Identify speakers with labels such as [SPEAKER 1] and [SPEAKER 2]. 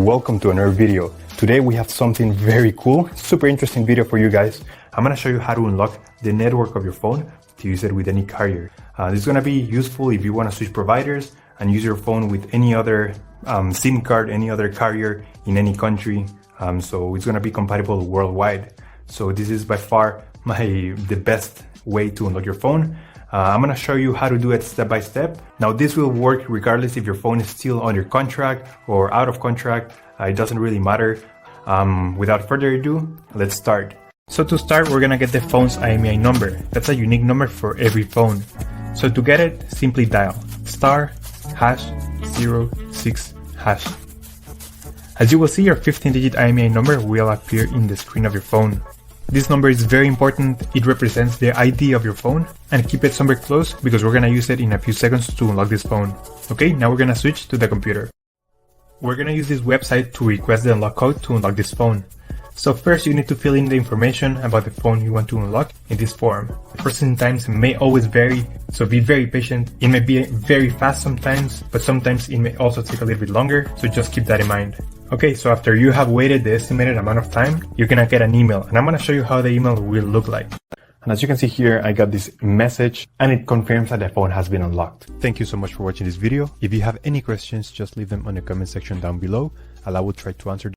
[SPEAKER 1] welcome to another video. Today we have something very cool, super interesting video for you guys. I'm gonna show you how to unlock the network of your phone to use it with any carrier. This is gonna be useful if you wanna switch providers and use your phone with any other SIM card, any other carrier in any country. So it's gonna be compatible worldwide. So this is by far the best way to unlock your phone. I'm gonna show you how to do it step by step. Now this will work regardless if your phone is still under contract or out of contract. It doesn't really matter. Without further ado, let's start. So to start, we're gonna get the phone's IMEI number. That's a unique number for every phone. So to get it, simply dial *#06#. As you will see, your 15-digit IMEI number will appear in the screen of your phone. This number is very important. It represents the ID of your phone, and keep it somewhere close because we're gonna use it in a few seconds to unlock this phone. Okay, now we're gonna switch to the computer. We're gonna use this website to request the unlock code to unlock this phone. So first you need to fill in the information about the phone you want to unlock in this form. The processing times may always vary, so be very patient. It may be very fast sometimes, but sometimes it may also take a little bit longer, so just keep that in mind. Okay, so after you have waited the estimated amount of time, you're gonna get an email, and I'm gonna show you how the email will look like. And as you can see here, I got this message and it confirms that the phone has been unlocked. Thank you so much for watching this video. If you have any questions, just leave them on the comment section down below, and I will try to answer them